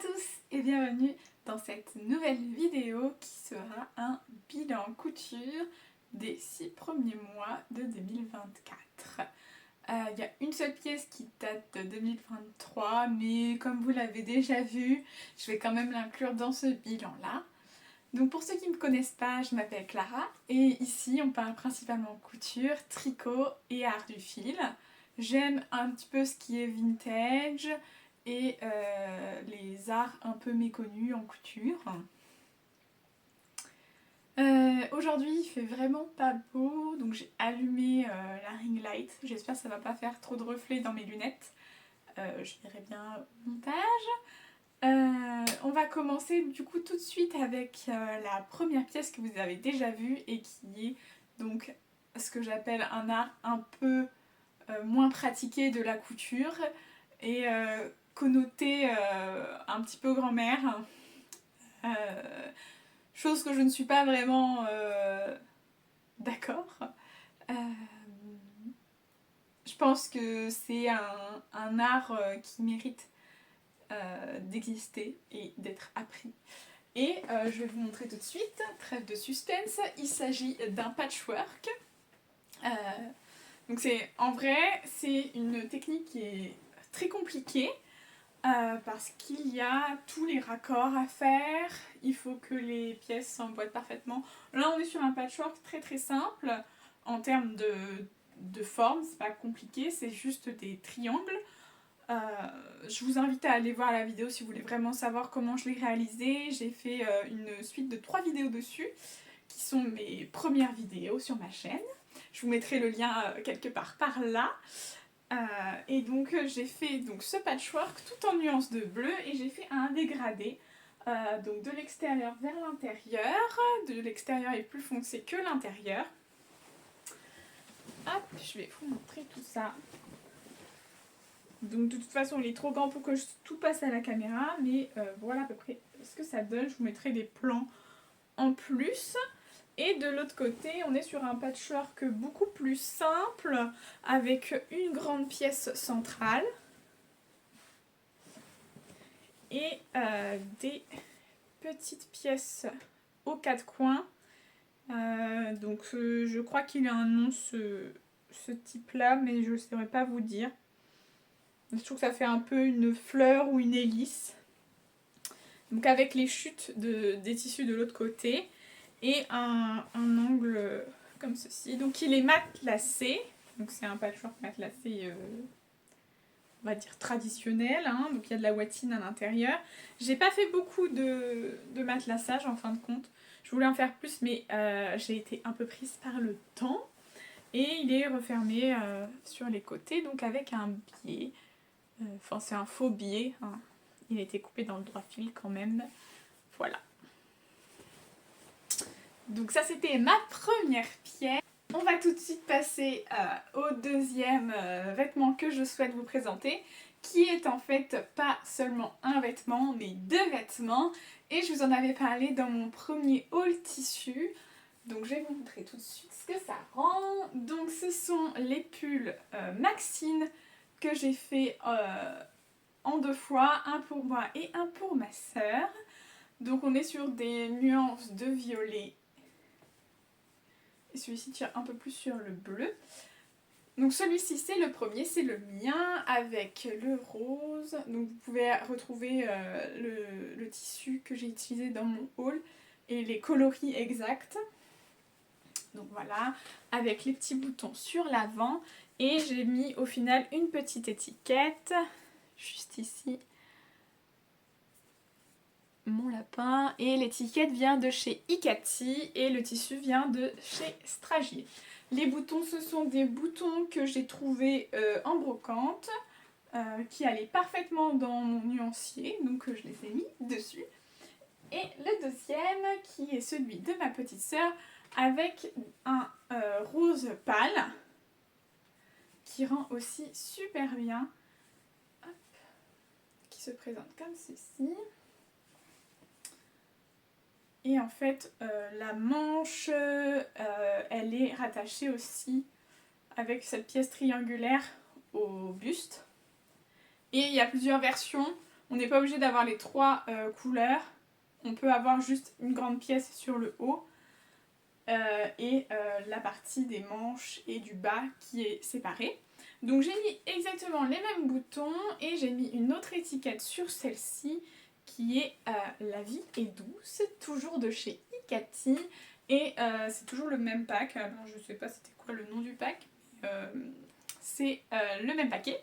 tous et bienvenue dans cette nouvelle vidéo qui sera un bilan couture des 6 premiers mois de 2024. Il y a une seule pièce qui date de 2023, mais comme vous l'avez déjà vu, je vais quand même l'inclure dans ce bilan-là. Donc pour ceux qui ne me connaissent pas, je m'appelle Clara et ici on parle principalement couture, tricot et art du fil. J'aime un petit peu ce qui est vintage et les arts un peu méconnus en couture. Aujourd'hui il fait vraiment pas beau, donc j'ai allumé la ring light. J'espère que ça va pas faire trop de reflets dans mes lunettes. Je verrai bien au montage. On va commencer du coup tout de suite avec la première pièce que vous avez déjà vue et qui est donc ce que j'appelle un art un peu moins pratiqué de la couture et connoté un petit peu grand-mère. Chose que je ne suis pas vraiment d'accord. Je pense que c'est un art qui mérite d'exister et d'être appris. Et je vais vous montrer tout de suite, trêve de suspense, il s'agit d'un patchwork. Donc en vrai, c'est une technique qui est très compliquée parce qu'il y a tous les raccords à faire, il faut que les pièces s'emboîtent parfaitement. Là on est sur un patchwork très très simple en termes de forme, c'est pas compliqué, c'est juste des triangles. Je vous invite à aller voir la vidéo si vous voulez vraiment savoir comment je l'ai réalisé. J'ai fait une suite de 3 vidéos dessus, qui sont mes premières vidéos sur ma chaîne. Je vous mettrai le lien quelque part par là. Et donc j'ai fait donc, ce patchwork tout en nuances de bleu et j'ai fait un dégradé. Donc de l'extérieur vers l'intérieur. De l'extérieur est plus foncé que l'intérieur. Hop, je vais vous montrer tout ça. Donc de toute façon il est trop grand pour que tout passe à la caméra, mais voilà à peu près ce que ça donne. Je vous mettrai des plans en plus. Et de l'autre côté on est sur un patchwork beaucoup plus simple avec une grande pièce centrale et des petites pièces aux 4 coins. Donc je crois qu'il a un nom ce type là, mais je ne saurais pas vous dire. Je trouve que ça fait un peu une fleur ou une hélice. Donc avec les chutes des tissus de l'autre côté et un angle comme ceci. Donc il est matelassé. Donc c'est un patchwork matelassé, on va dire traditionnel. Hein. Donc il y a de la watine à l'intérieur. J'ai pas fait beaucoup de matelassage en fin de compte. Je voulais en faire plus, mais j'ai été un peu prise par le temps. Et il est refermé sur les côtés, donc avec un biais. Enfin, c'est un faux biais. Hein. Il a été coupé dans le droit fil quand même. Voilà. Donc ça, c'était ma première pièce. On va tout de suite passer au deuxième vêtement que je souhaite vous présenter, qui est en fait pas seulement un vêtement, mais 2 vêtements. Et je vous en avais parlé dans mon premier haul tissu. Donc je vais vous montrer tout de suite ce que ça rend. Donc ce sont les pulls Maxine que j'ai fait en 2 fois, un pour moi et un pour ma sœur. Donc on est sur des nuances de violet. Et celui-ci tire un peu plus sur le bleu. Donc celui-ci c'est le premier, c'est le mien avec le rose. Donc vous pouvez retrouver le tissu que j'ai utilisé dans mon haul et les coloris exacts. Donc voilà, avec les petits boutons sur l'avant. Et j'ai mis au final une petite étiquette, juste ici. Mon lapin. Et l'étiquette vient de chez Ikati et le tissu vient de chez Stragier. Les boutons, ce sont des boutons que j'ai trouvés en brocante, qui allaient parfaitement dans mon nuancier, donc je les ai mis dessus. Et le deuxième, qui est celui de ma petite sœur, avec un rose pâle, qui rend aussi super bien, hop, qui se présente comme ceci. Et en fait, la manche, elle est rattachée aussi avec cette pièce triangulaire au buste. Et il y a plusieurs versions. On n'est pas obligé d'avoir les 3 couleurs. On peut avoir juste une grande pièce sur le haut et la partie des manches et du bas qui est séparée. Donc j'ai mis exactement les mêmes boutons et j'ai mis une autre étiquette sur celle-ci qui est La vie est douce, toujours de chez Icati. Et c'est toujours le même pack, alors je sais pas c'était quoi le nom du pack, mais c'est le même paquet.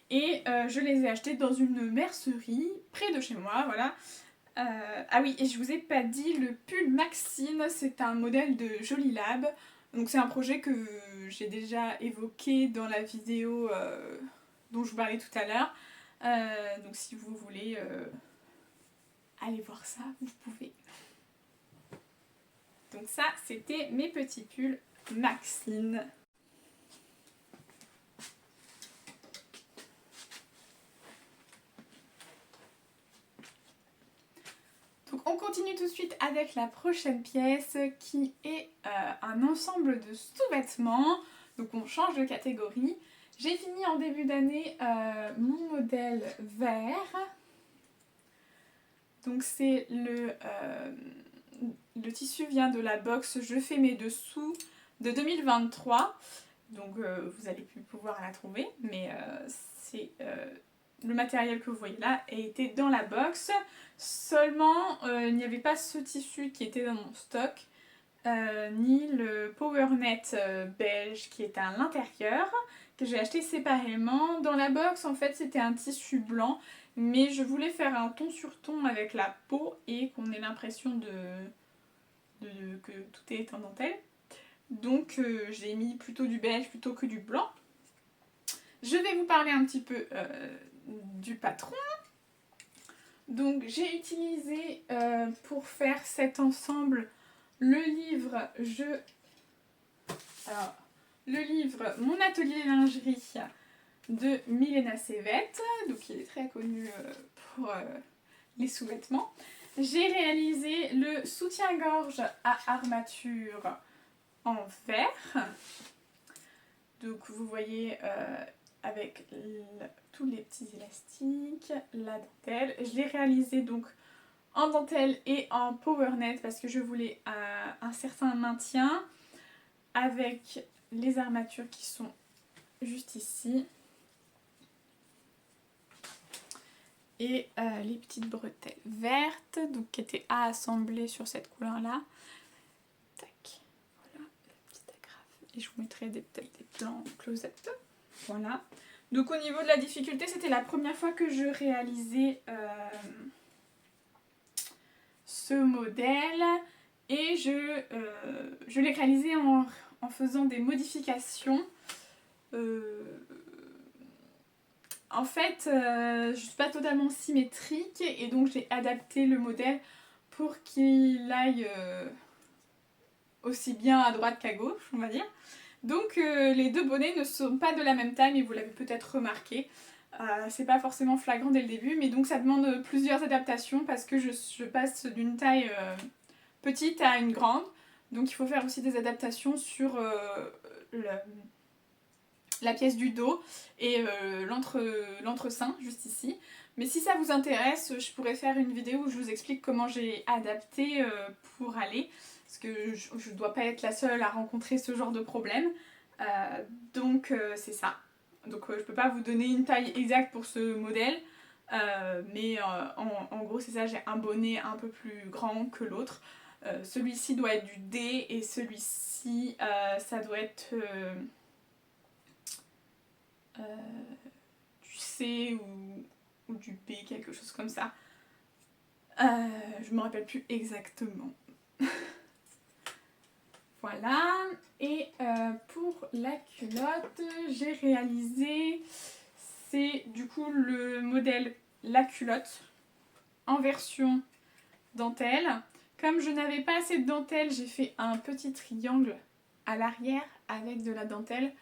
Et je les ai achetés dans une mercerie près de chez moi, voilà. Ah oui, et je vous ai pas dit, le pull Maxine, c'est un modèle de Jolie Lab. Donc c'est un projet que j'ai déjà évoqué dans la vidéo dont je vous parlais tout à l'heure. Donc si vous voulez aller voir ça, vous pouvez. Donc ça, c'était mes petits pulls Maxine. Donc on continue tout de suite avec la prochaine pièce qui est un ensemble de sous-vêtements. Donc on change de catégorie. J'ai fini en début d'année mon modèle vert. Donc c'est le tissu vient de la box Je fais mes dessous de 2023. Donc vous allez plus pouvoir la trouver, mais c'est le matériel que vous voyez là était dans la box. Seulement il n'y avait pas ce tissu qui était dans mon stock, ni le PowerNet beige qui est à l'intérieur, que j'ai acheté séparément. Dans la box en fait c'était un tissu blanc, mais je voulais faire un ton sur ton avec la peau et qu'on ait l'impression que tout est en dentelle. Donc j'ai mis plutôt du beige plutôt que du blanc. Je vais vous parler un petit peu du patron. Donc j'ai utilisé pour faire cet ensemble le livre Mon atelier lingerie de Milena Sevet, donc il est très connu pour les sous-vêtements. J'ai réalisé le soutien-gorge à armature en vert. Donc vous voyez avec tous les petits élastiques, la dentelle. Je l'ai réalisé donc en dentelle et en PowerNet parce que je voulais un certain maintien avec les armatures qui sont juste ici. Et les petites bretelles vertes, donc qui étaient à assembler sur cette couleur là. Tac, voilà la petite agrafe. Et je vous mettrai peut-être des plans close-up. Voilà. Donc au niveau de la difficulté, c'était la première fois que je réalisais ce modèle. Et je l'ai réalisé en faisant des modifications. En fait, je ne suis pas totalement symétrique et donc j'ai adapté le modèle pour qu'il aille aussi bien à droite qu'à gauche, on va dire. Donc les deux bonnets ne sont pas de la même taille, mais vous l'avez peut-être remarqué. C'est pas forcément flagrant dès le début, mais donc ça demande plusieurs adaptations parce que je passe d'une taille petite à une grande. Donc il faut faire aussi des adaptations sur la pièce du dos et l'entresein juste ici. Mais si ça vous intéresse, je pourrais faire une vidéo où je vous explique comment j'ai adapté pour aller, parce que je ne dois pas être la seule à rencontrer ce genre de problème. Donc c'est ça. Donc je peux pas vous donner une taille exacte pour ce modèle, mais en gros c'est ça, j'ai un bonnet un peu plus grand que l'autre. Celui-ci doit être du D et celui-ci ça doit être du C ou du B, quelque chose comme ça. Je me rappelle plus exactement. Voilà. Et pour la culotte, j'ai réalisé, c'est du coup le modèle La Culotte en version dentelle. Comme je n'avais pas assez de dentelle, j'ai fait un petit triangle à l'arrière avec de la dentelle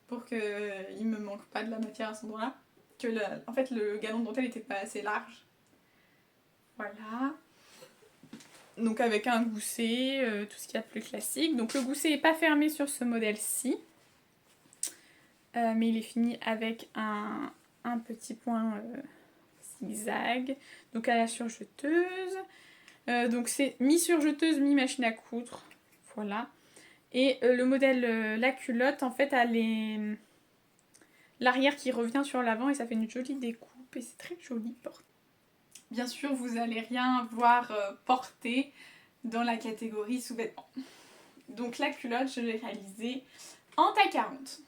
pour qu'il ne me manque pas de la matière à cet endroit-là. En fait, le galon de dentelle n'était pas assez large. Voilà. Donc avec un gousset, tout ce qu'il y a de plus classique. Donc le gousset n'est pas fermé sur ce modèle-ci. Mais il est fini avec un petits points zigzag, donc à la surjeteuse. Donc c'est mi-surjeteuse, mi-machine à coudre, voilà. Et le modèle, la culotte, en fait, a l'arrière qui revient sur l'avant et ça fait une jolie découpe et c'est très joli porté. Bien sûr, vous n'allez rien voir porté dans la catégorie sous-vêtements. Donc la culotte, je l'ai réalisée en taille 40.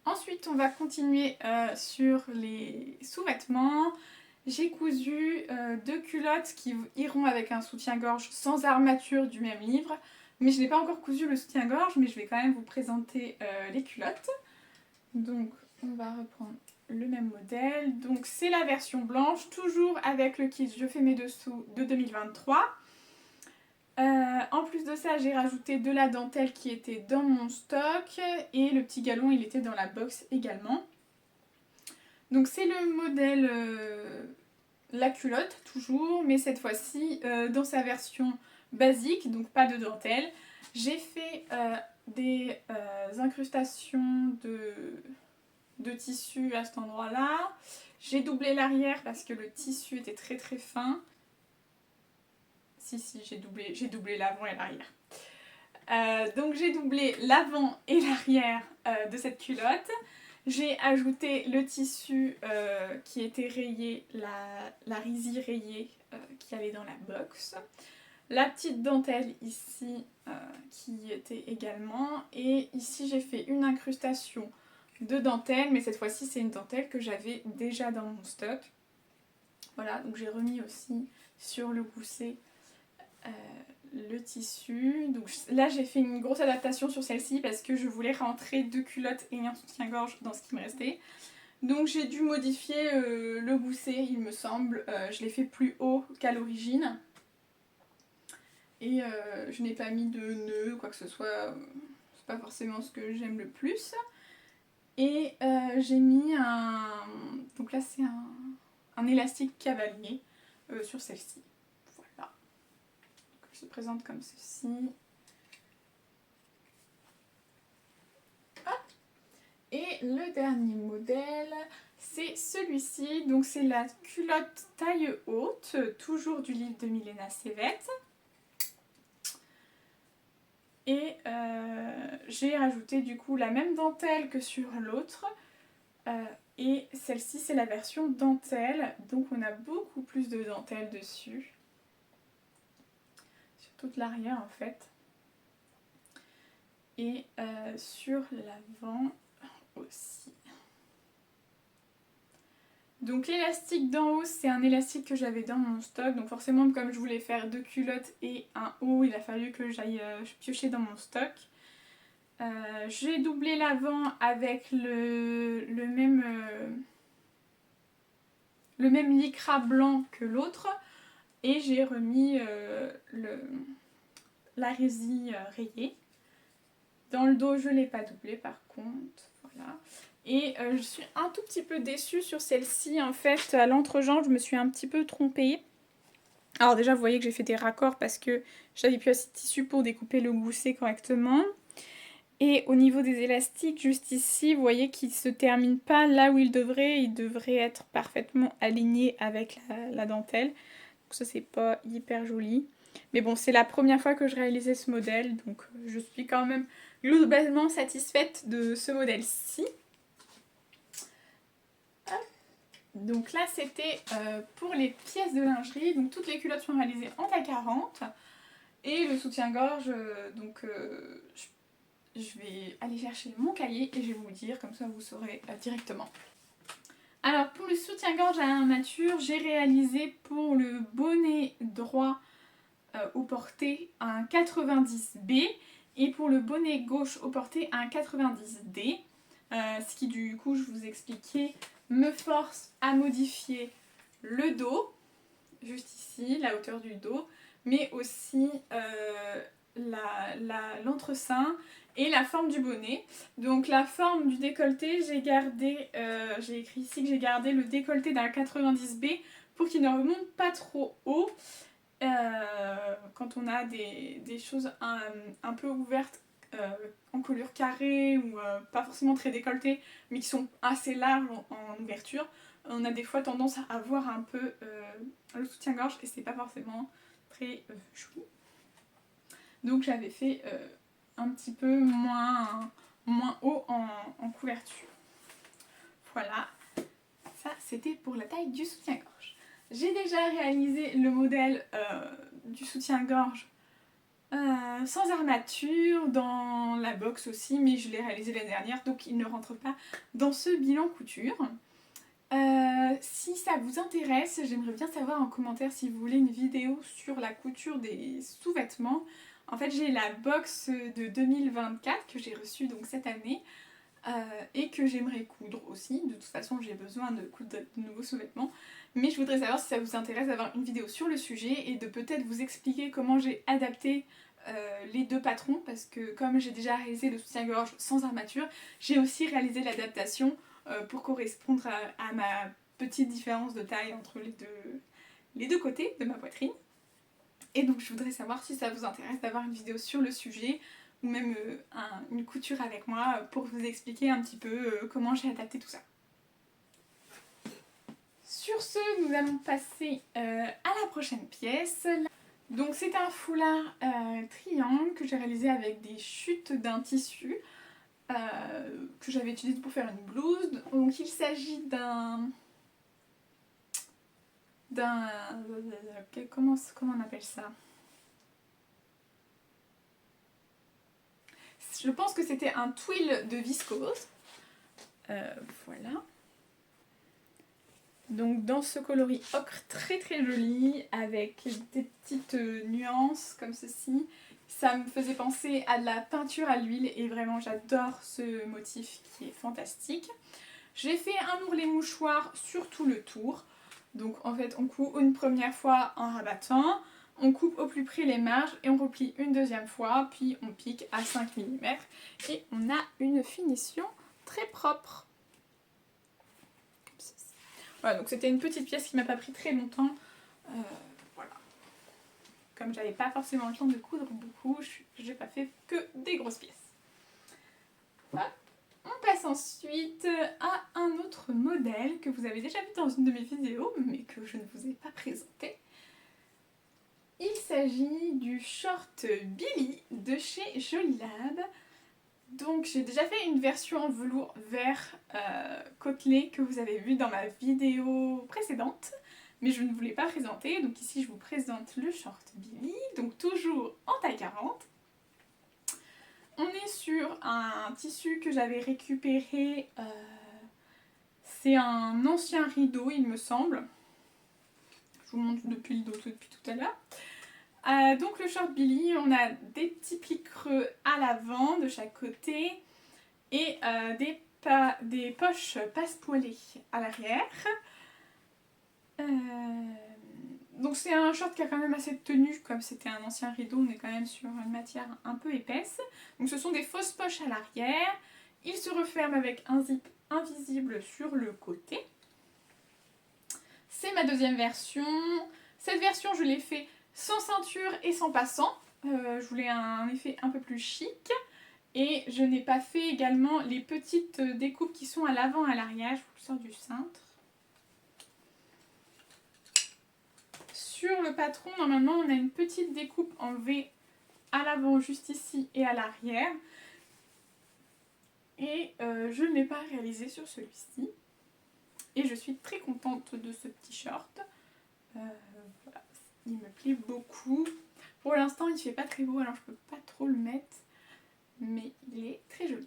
Ensuite, on va continuer sur les sous-vêtements. J'ai cousu 2 culottes qui iront avec un soutien-gorge sans armature du même livre. Mais je n'ai pas encore cousu le soutien-gorge, mais je vais quand même vous présenter les culottes. Donc, on va reprendre le même modèle. Donc, c'est la version blanche, toujours avec le kit Je fais mes dessous de 2023. En plus de ça, j'ai rajouté de la dentelle qui était dans mon stock et le petit galon, il était dans la box également. Donc c'est le modèle la culotte toujours, mais cette fois-ci dans sa version basique, donc pas de dentelle. J'ai fait des incrustations de tissu à cet endroit-là. J'ai doublé l'arrière parce que le tissu était très très fin. Si, j'ai doublé l'avant et l'arrière. Donc j'ai doublé l'avant et l'arrière de cette culotte. J'ai ajouté le tissu qui était rayé, la risie rayée qui allait dans la box. La petite dentelle ici qui était également. Et ici j'ai fait une incrustation de dentelle, mais cette fois-ci c'est une dentelle que j'avais déjà dans mon stock. Voilà, donc j'ai remis aussi sur le gousset le tissu. Donc là j'ai fait une grosse adaptation sur celle-ci parce que je voulais rentrer 2 culottes et un soutien-gorge dans ce qui me restait. Donc j'ai dû modifier le gousset, il me semble. Je l'ai fait plus haut qu'à l'origine. Et je n'ai pas mis de nœud, quoi que ce soit. C'est pas forcément ce que j'aime le plus. Et j'ai mis un... Donc là c'est un élastique cavalier sur celle-ci. Voilà. Je se présente comme ceci. Hop. Et le dernier modèle, c'est celui-ci. Donc c'est la culotte taille haute, toujours du livre de Milena Sevet. Et j'ai rajouté du coup la même dentelle que sur l'autre. Et celle-ci c'est la version dentelle. Donc on a beaucoup plus de dentelle dessus. Sur toute l'arrière en fait. Et sur l'avant aussi. Donc l'élastique d'en haut c'est un élastique que j'avais dans mon stock, donc forcément comme je voulais faire 2 culottes et un haut, il a fallu que j'aille piocher dans mon stock. J'ai doublé l'avant avec le même lycra blanc que l'autre et j'ai remis la résille rayée. Dans le dos je ne l'ai pas doublé par contre, voilà. Et je suis un tout petit peu déçue sur celle-ci, en fait, à l'entrejambe, je me suis un petit peu trompée. Alors déjà, vous voyez que j'ai fait des raccords parce que j'avais plus assez de tissu pour découper le gousset correctement. Et au niveau des élastiques, juste ici, vous voyez qu'il ne se termine pas là où il devrait être parfaitement aligné avec la dentelle. Donc ça, c'est pas hyper joli. Mais bon, c'est la première fois que je réalisais ce modèle, donc je suis quand même globalement satisfaite de ce modèle-ci. Donc là c'était pour les pièces de lingerie, donc toutes les culottes sont réalisées en taille 40 et le soutien-gorge, je vais aller chercher mon cahier et je vais vous dire, comme ça vous saurez directement. Alors pour le soutien-gorge à l'armature, j'ai réalisé pour le bonnet droit au porté un 90B et pour le bonnet gauche au porté un 90D, ce qui du coup je vous expliquais me force à modifier le dos, juste ici, la hauteur du dos, mais aussi l'entreseing et la forme du bonnet. Donc la forme du décolleté, j'ai écrit ici que j'ai gardé le décolleté d'un 90B pour qu'il ne remonte pas trop haut quand on a des choses un peu ouvertes en colure carrée ou pas forcément très décolletées, mais qui sont assez larges en ouverture, on a des fois tendance à avoir un peu le soutien-gorge et c'est pas forcément très chouette. Donc j'avais fait un petit peu moins haut en couverture. Voilà, ça c'était pour la taille du soutien-gorge. J'ai déjà réalisé le modèle du soutien-gorge sans armature dans la box aussi, mais je l'ai réalisé l'année dernière, donc il ne rentre pas dans ce bilan couture. Si ça vous intéresse, j'aimerais bien savoir en commentaire si vous voulez une vidéo sur la couture des sous-vêtements. En fait, j'ai la box de 2024 que j'ai reçue donc cette année et que j'aimerais coudre aussi. De toute façon, j'ai besoin de coudre de nouveaux sous-vêtements. Mais je voudrais savoir si ça vous intéresse d'avoir une vidéo sur le sujet et de peut-être vous expliquer comment j'ai adapté les deux patrons, parce que comme j'ai déjà réalisé le soutien-gorge sans armature, j'ai aussi réalisé l'adaptation pour correspondre à ma petite différence de taille entre les deux côtés de ma poitrine. Et donc je voudrais savoir si ça vous intéresse d'avoir une vidéo sur le sujet ou même une couture avec moi pour vous expliquer un petit peu comment j'ai adapté tout ça. Sur ce, nous allons passer à la prochaine pièce. Donc c'est un foulard triangle que j'ai réalisé avec des chutes d'un tissu que j'avais utilisé pour faire une blouse. Donc il s'agit comment on appelle ça? Je pense que c'était un twill de viscose. Voilà. Donc dans ce coloris ocre très très joli, avec des petites nuances comme ceci. Ça me faisait penser à de la peinture à l'huile et vraiment j'adore ce motif qui est fantastique. J'ai fait un ourlet mouchoir sur tout le tour. Donc en fait on coupe une première fois en rabattant, on coupe au plus près les marges et on replie une deuxième fois, puis on pique à 5 mm et on a une finition très propre. Voilà, donc c'était une petite pièce qui m'a pas pris très longtemps. Voilà. Comme j'avais pas forcément le temps de coudre beaucoup, j'ai pas fait que des grosses pièces. Voilà. On passe ensuite à un autre modèle que vous avez déjà vu dans une de mes vidéos, mais que je ne vous ai pas présenté. Il s'agit du short Billy de chez Jolilab. Donc j'ai déjà fait une version en velours vert côtelé que vous avez vu dans ma vidéo précédente, mais je ne vous l'ai pas présenté. Donc ici je vous présente le short Billy, donc toujours en taille 40. On est sur un tissu que j'avais récupéré, c'est un ancien rideau il me semble. Je vous montre depuis le dos depuis tout à l'heure. Donc le short Billy, on a des petits plis creux à l'avant de chaque côté et des poches passe-poilées à l'arrière. Donc c'est un short qui a quand même assez de tenue, comme c'était un ancien rideau, on est quand même sur une matière un peu épaisse. Donc ce sont des fausses poches à l'arrière, il se referme avec un zip invisible sur le côté. C'est ma deuxième version. Cette version je l'ai fait sans ceinture et sans passant. Je voulais un effet un peu plus chic. Et je n'ai pas fait également les petites découpes qui sont à l'avant et à l'arrière. Je vous le sors du cintre. Sur le patron, normalement, on a une petite découpe en V à l'avant, juste ici, et à l'arrière. Et je ne l'ai pas réalisé sur celui-ci. Et je suis très contente de ce petit short. Voilà. Il me plaît beaucoup. Pour l'instant, il ne fait pas très beau, alors je ne peux pas trop le mettre. Mais il est très joli.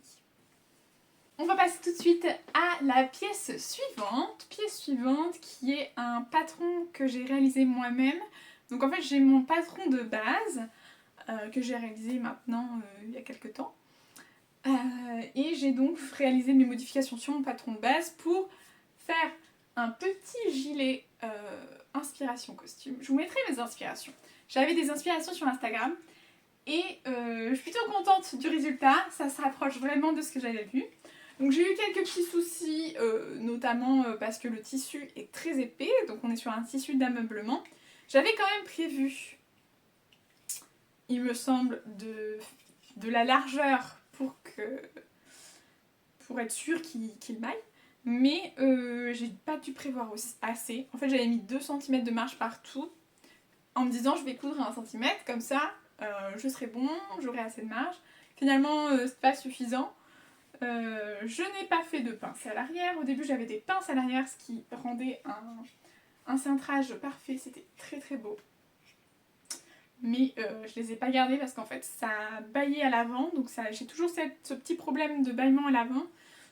On va passer tout de suite à la pièce suivante. Pièce suivante qui est un patron que j'ai réalisé moi-même. Donc en fait, j'ai mon patron de base que j'ai réalisé maintenant il y a quelques temps. Et j'ai donc réalisé mes modifications sur mon patron de base pour faire un petit gilet inspiration costume. Je vous mettrai mes inspirations. J'avais des inspirations sur Instagram et je suis plutôt contente du résultat. Ça se rapproche vraiment de ce que j'avais vu. Donc j'ai eu quelques petits soucis, notamment parce que le tissu est très épais, donc on est sur un tissu d'ameublement. J'avais quand même prévu, il me semble, de de la largeur pour être sûre qu'il m'aille. Mais j'ai pas dû prévoir assez. En fait, j'avais mis 2 cm de marge partout en me disant je vais coudre à 1 cm, comme ça je serai bon, j'aurai assez de marge. Finalement, c'est pas suffisant. Je n'ai pas fait de pince à l'arrière. Au début, j'avais des pinces à l'arrière, ce qui rendait un cintrage parfait. C'était très très beau. Mais je les ai pas gardées parce qu'en fait, ça baillait à l'avant. Donc j'ai toujours ce petit problème de bâillement à l'avant.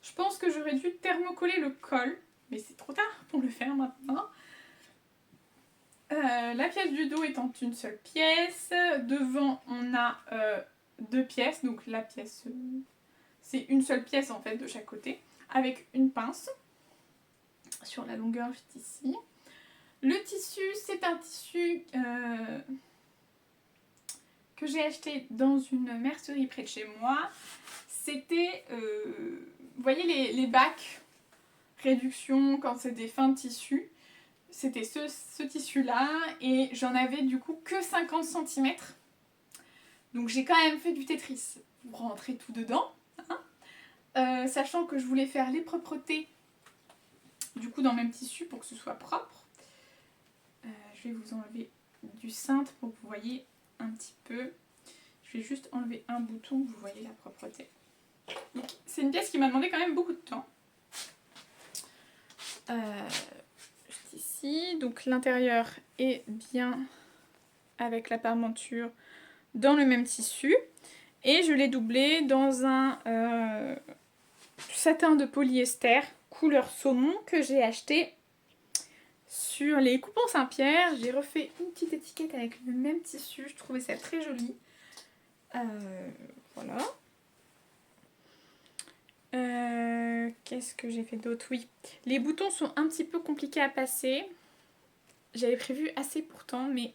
Je pense que j'aurais dû thermocoller le col. Mais c'est trop tard pour le faire maintenant. La pièce du dos étant une seule pièce. Devant, on a 2 pièces. Donc la pièce... c'est une seule pièce en fait de chaque côté, avec une pince sur la longueur juste ici. Le tissu, c'est un tissu que j'ai acheté dans une mercerie près de chez moi. C'était, vous voyez les bacs réduction quand c'est des fins de tissu. C'était ce tissu-là et j'en avais du coup que 50 cm. Donc j'ai quand même fait du Tetris pour rentrer tout dedans. Sachant que je voulais faire les propretés du coup dans le même tissu pour que ce soit propre. Je vais vous enlever du cintre pour que vous voyez un petit peu. Je vais juste enlever un bouton, vous voyez la propreté. C'est une pièce qui m'a demandé quand même beaucoup de temps. Juste ici, donc l'intérieur est bien avec la parmenture dans le même tissu. Et je l'ai doublé dans un satin de polyester couleur saumon que j'ai acheté sur les coupons Saint-Pierre. J'ai refait une petite étiquette avec le même tissu, je trouvais ça très joli. Voilà. Qu'est-ce que j'ai fait d'autre? Oui, les boutons sont un petit peu compliqués à passer. J'avais prévu assez pourtant, mais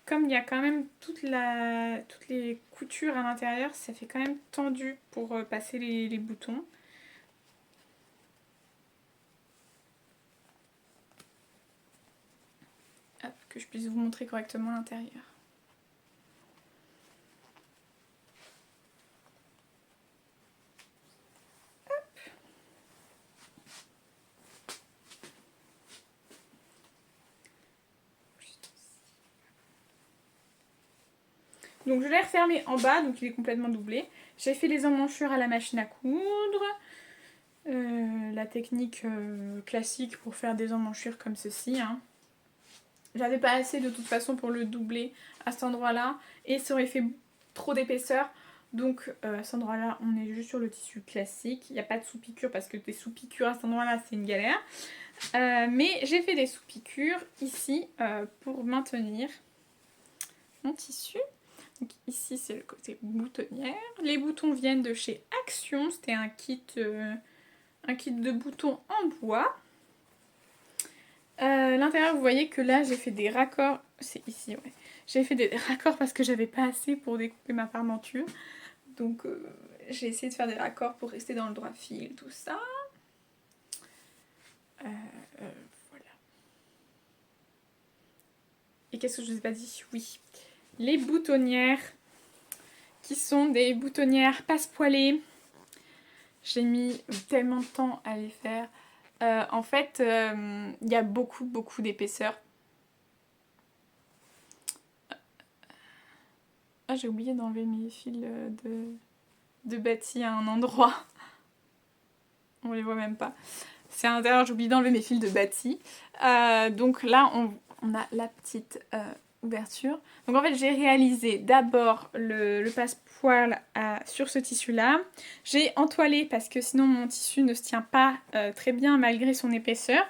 comme il y a quand même toutes les coutures à l'intérieur, ça fait quand même tendu pour passer les boutons. Hop, que je puisse vous montrer correctement l'intérieur. Donc je l'ai refermé en bas, donc il est complètement doublé. J'ai fait les emmanchures à la machine à coudre. La technique classique pour faire des emmanchures comme ceci. Hein. J'avais pas assez de toute façon pour le doubler à cet endroit-là. Et ça aurait fait trop d'épaisseur. Donc à cet endroit-là, on est juste sur le tissu classique. Il n'y a pas de sous-piqûre parce que des sous-piqûres à cet endroit-là, c'est une galère. Mais j'ai fait des sous-piqûres ici pour maintenir mon tissu. Donc ici, c'est le côté boutonnière. Les boutons viennent de chez Action. C'était un kit de boutons en bois. L'intérieur, vous voyez que là, j'ai fait des raccords. C'est ici, ouais. J'ai fait des raccords parce que j'avais pas assez pour découper ma parmenture. Donc, j'ai essayé de faire des raccords pour rester dans le droit fil, tout ça. Voilà. Et qu'est-ce que je vous ai pas dit? Oui. Les boutonnières, qui sont des boutonnières passe-poilées. J'ai mis tellement de temps à les faire. En fait, il y a beaucoup d'épaisseur. Ah, j'ai oublié d'enlever mes fils de bâti à un endroit. On les voit même pas. C'est à l'intérieur, j'ai oublié d'enlever mes fils de bâti. Donc là, on a la petite ouverture. Donc en fait, j'ai réalisé d'abord le passepoil sur ce tissu-là. J'ai entoilé parce que sinon mon tissu ne se tient pas très bien malgré son épaisseur.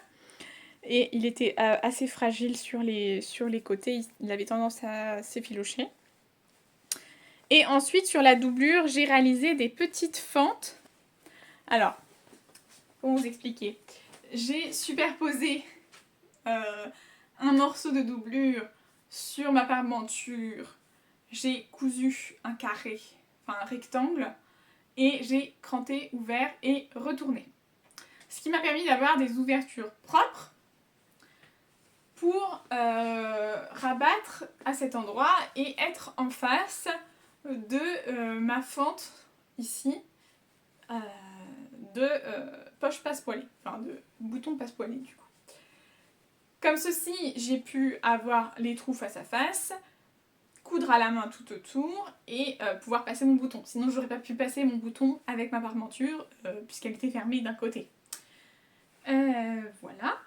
Et il était assez fragile sur les côtés. Il avait tendance à s'effilocher. Et ensuite, sur la doublure, j'ai réalisé des petites fentes. Alors, comment vous expliquer? J'ai superposé un morceau de doublure sur ma parmenture. J'ai cousu un carré, enfin un rectangle, et j'ai cranté, ouvert et retourné. Ce qui m'a permis d'avoir des ouvertures propres pour rabattre à cet endroit et être en face de ma fente ici de poche passe-poilée, enfin de bouton passe-poilée du coup. Comme ceci, j'ai pu avoir les trous face à face, coudre à la main tout autour et pouvoir passer mon bouton. Sinon j'aurais pas pu passer mon bouton avec ma parmenture puisqu'elle était fermée d'un côté. Voilà.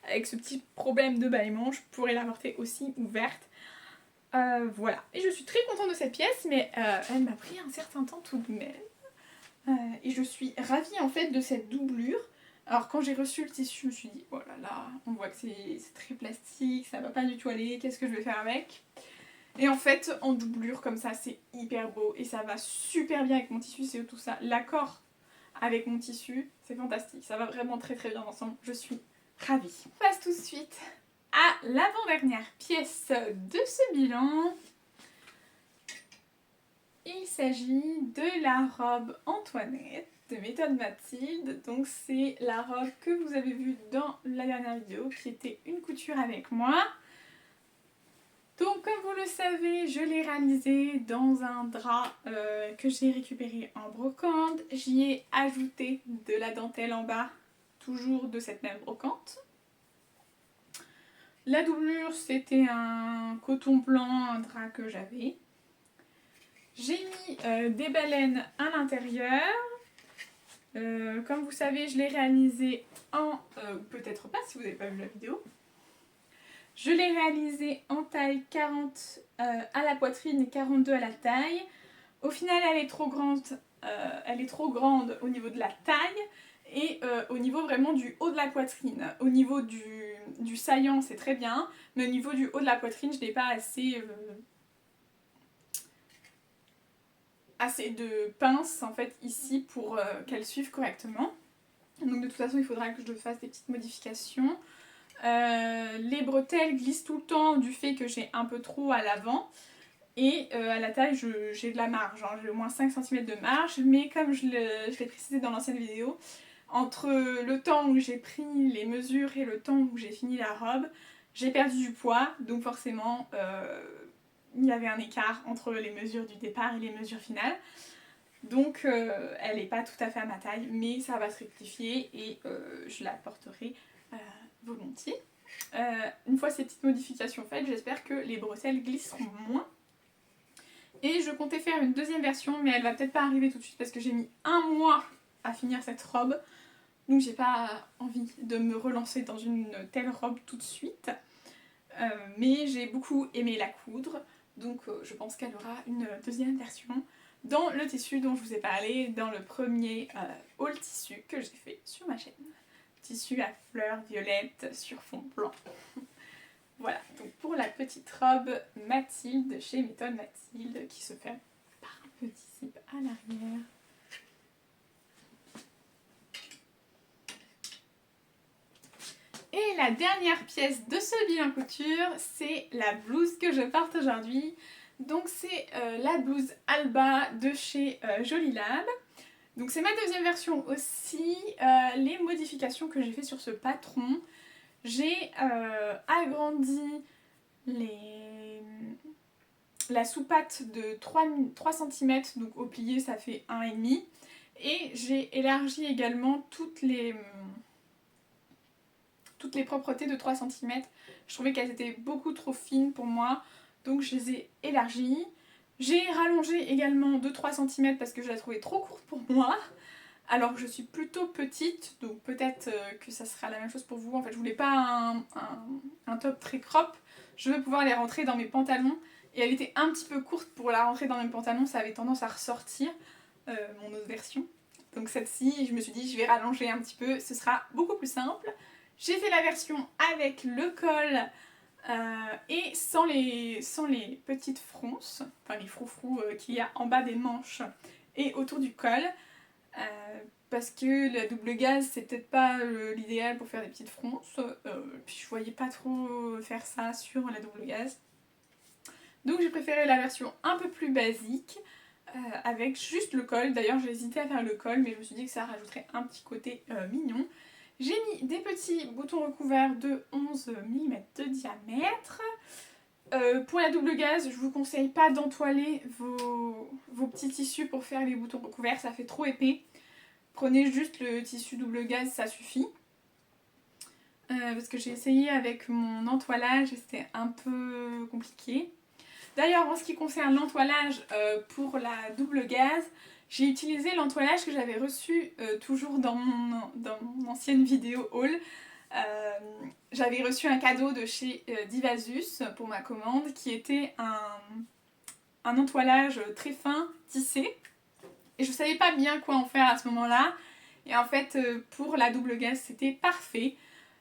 Avec ce petit problème de bâillement, je pourrais la porter aussi ouverte. Voilà. Et je suis très contente de cette pièce, mais elle m'a pris un certain temps tout de même. Et je suis ravie en fait de cette doublure. Alors quand j'ai reçu le tissu, je me suis dit, oh là là, on voit que c'est très plastique, ça va pas du tout aller, qu'est-ce que je vais faire avec? Et en fait, en doublure comme ça, c'est hyper beau et ça va super bien avec mon tissu, c'est tout ça. L'accord avec mon tissu, c'est fantastique, ça va vraiment très très bien ensemble, je suis ravie. On passe tout de suite à l'avant-dernière pièce de ce bilan. Il s'agit de la robe Antoinette de Méthode Mathilde. Donc c'est la robe que vous avez vue dans la dernière vidéo qui était une couture avec moi. Donc comme vous le savez, je l'ai réalisée dans un drap que j'ai récupéré en brocante. J'y ai ajouté de la dentelle en bas, toujours de cette même brocante. La doublure, c'était un coton blanc, un drap que j'avais. J'ai mis des baleines à l'intérieur. Comme vous savez, je l'ai réalisé en... peut-être pas si vous n'avez pas vu la vidéo. Je l'ai réalisé en taille 40 à la poitrine et 42 à la taille. Au final, elle est trop grande au niveau de la taille et au niveau vraiment du haut de la poitrine. Au niveau du saillant, c'est très bien, mais au niveau du haut de la poitrine, je n'ai pas assez de pinces en fait ici pour qu'elle suive correctement. Donc de toute façon, il faudra que je fasse des petites modifications. Les bretelles glissent tout le temps du fait que j'ai un peu trop à l'avant. Et à la taille, j'ai de la marge, hein. J'ai au moins 5 cm de marge, mais comme je l'ai précisé dans l'ancienne vidéo, entre le temps où j'ai pris les mesures et le temps où j'ai fini la robe, j'ai perdu du poids, donc forcément il y avait un écart entre les mesures du départ et les mesures finales. Donc elle n'est pas tout à fait à ma taille, mais ça va se rectifier et je la porterai volontiers. Une fois ces petites modifications faites, j'espère que les bretelles glisseront moins. Et je comptais faire une deuxième version, mais elle va peut-être pas arriver tout de suite parce que j'ai mis un mois à finir cette robe. Donc j'ai pas envie de me relancer dans une telle robe tout de suite. Mais j'ai beaucoup aimé la coudre, donc je pense qu'elle aura une deuxième version dans le tissu dont je vous ai parlé dans le premier haul tissu que j'ai fait sur ma chaîne. Tissu à fleurs violettes sur fond blanc. Voilà, donc pour la petite robe Mathilde chez Méthode Mathilde qui se fait par un petit zip à l'arrière. Et la dernière pièce de ce bilan couture, c'est la blouse que je porte aujourd'hui. Donc c'est la blouse Alba de chez Jolie Lab. Donc c'est ma deuxième version aussi. Les modifications que j'ai fait sur ce patron, j'ai agrandi la sous-patte de 3 cm, donc au plié ça fait 1,5 et j'ai élargi également toutes les propretés de 3 cm. Je trouvais qu'elles étaient beaucoup trop fines pour moi, donc je les ai élargies. J'ai rallongé également de 3 cm parce que je la trouvais trop courte pour moi, alors que je suis plutôt petite, donc peut-être que ça sera la même chose pour vous. En fait, je voulais pas un top très crop, je veux pouvoir les rentrer dans mes pantalons, et elle était un petit peu courte pour la rentrer dans mes pantalons, ça avait tendance à ressortir, mon autre version. Donc celle-ci, je me suis dit, je vais rallonger un petit peu, ce sera beaucoup plus simple. J'ai fait la version avec le col et sans les petites fronces, enfin les froufrous qu'il y a en bas des manches et autour du col. Parce que la double gaze c'est peut-être pas l'idéal pour faire des petites fronces, puis je voyais pas trop faire ça sur la double gaze. Donc j'ai préféré la version un peu plus basique, avec juste le col. D'ailleurs j'ai hésité à faire le col, mais je me suis dit que ça rajouterait un petit côté mignon. J'ai mis des petits boutons recouverts de 11 mm de diamètre. Pour la double gaze, je vous conseille pas d'entoiler vos petits tissus pour faire les boutons recouverts, ça fait trop épais. Prenez juste le tissu double gaze, ça suffit. Parce que j'ai essayé avec mon entoilage et c'était un peu compliqué. D'ailleurs, en ce qui concerne l'entoilage pour la double gaze, j'ai utilisé l'entoilage que j'avais reçu toujours dans mon ancienne vidéo haul. J'avais reçu un cadeau de chez Divasus pour ma commande qui était un entoilage très fin, tissé. Et je savais pas bien quoi en faire à ce moment-là. Et en fait, pour la double gaze, c'était parfait.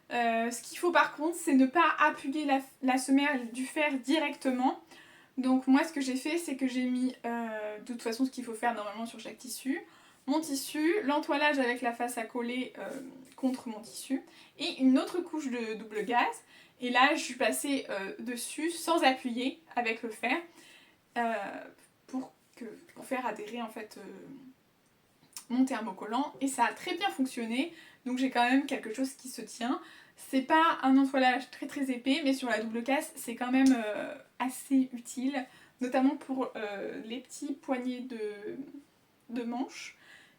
Ce qu'il faut par contre, c'est ne pas appuyer la semelle du fer directement. Donc moi, ce que j'ai fait, c'est que j'ai mis, de toute façon, ce qu'il faut faire normalement sur chaque tissu, mon tissu, l'entoilage avec la face à coller contre mon tissu, et une autre couche de double gaze. Et là, je suis passée dessus sans appuyer avec le fer pour faire adhérer en fait mon thermocollant. Et ça a très bien fonctionné. Donc j'ai quand même quelque chose qui se tient. C'est pas un entoilage très très épais, mais sur la double gaze, c'est quand même assez utile, notamment pour les petits poignets de manches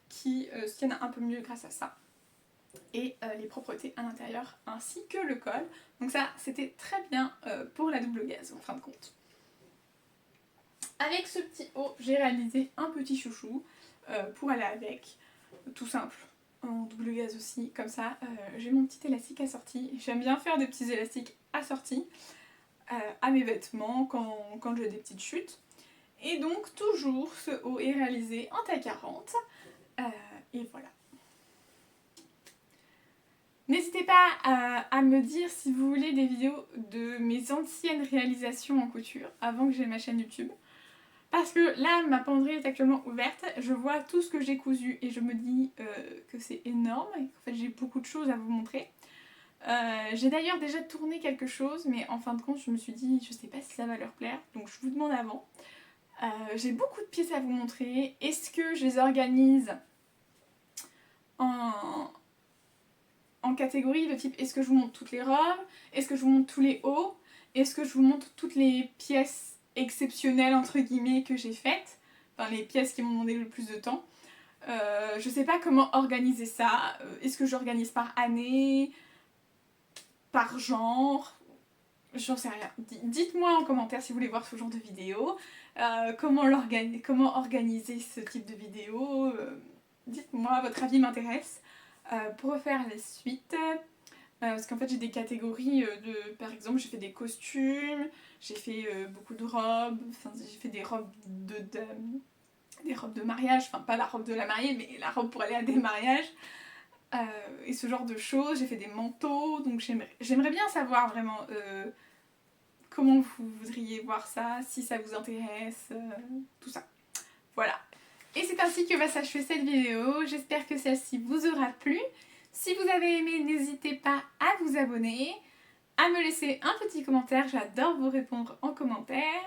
qui se tiennent un peu mieux grâce à ça. Et les propretés à l'intérieur ainsi que le col. Donc ça, c'était très bien pour la double gaze en fin de compte. Avec ce petit haut, j'ai réalisé un petit chouchou pour aller avec, tout simple. En double gaze aussi, comme ça, j'ai mon petit élastique assorti. J'aime bien faire des petits élastiques assortis à mes vêtements quand j'ai des petites chutes. Et donc toujours ce haut est réalisé en taille 40. Et voilà. N'hésitez pas à me dire si vous voulez des vidéos de mes anciennes réalisations en couture avant que j'aie ma chaîne YouTube. Parce que là, ma penderie est actuellement ouverte, je vois tout ce que j'ai cousu et je me dis que c'est énorme et qu'en fait j'ai beaucoup de choses à vous montrer. J'ai d'ailleurs déjà tourné quelque chose, mais en fin de compte je me suis dit je sais pas si ça va leur plaire, donc je vous demande avant. J'ai beaucoup de pièces à vous montrer. Est-ce que je les organise en catégorie de type est-ce que je vous montre toutes les robes, est-ce que je vous montre tous les hauts, est-ce que je vous montre toutes les pièces exceptionnelles entre guillemets que j'ai faites, enfin les pièces qui m'ont demandé le plus de temps. Je sais pas comment organiser ça. Est-ce que j'organise par année, par genre, j'en sais rien. Dites-moi en commentaire si vous voulez voir ce genre de vidéo. Comment organiser ce type de vidéo. Dites-moi, votre avis m'intéresse. Pour refaire la suite, parce qu'en fait j'ai des catégories de... Par exemple j'ai fait des costumes, j'ai fait beaucoup de robes, enfin j'ai fait des robes des robes de mariage, enfin pas la robe de la mariée mais la robe pour aller à des mariages. Et ce genre de choses, j'ai fait des manteaux, donc j'aimerais bien savoir vraiment comment vous voudriez voir ça, si ça vous intéresse, tout ça. Voilà. Et c'est ainsi que va s'achever cette vidéo, j'espère que celle-ci vous aura plu. Si vous avez aimé, n'hésitez pas à vous abonner, à me laisser un petit commentaire, j'adore vous répondre en commentaire.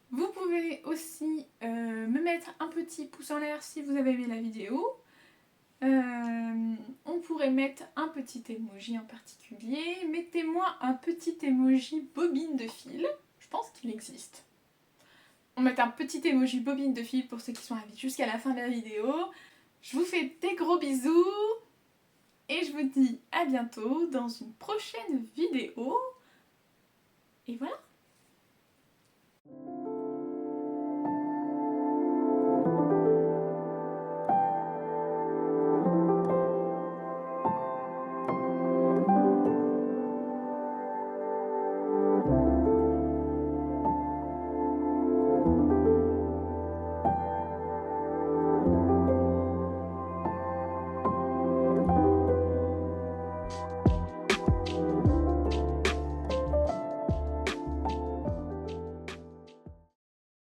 Vous pouvez aussi me mettre un petit pouce en l'air si vous avez aimé la vidéo. On pourrait mettre un petit emoji en particulier. Mettez-moi un petit emoji bobine de fil. Je pense qu'il existe. On met un petit emoji bobine de fil pour ceux qui sont arrivés jusqu'à la fin de la vidéo. Je vous fais des gros bisous. Et je vous dis à bientôt dans une prochaine vidéo. Et voilà.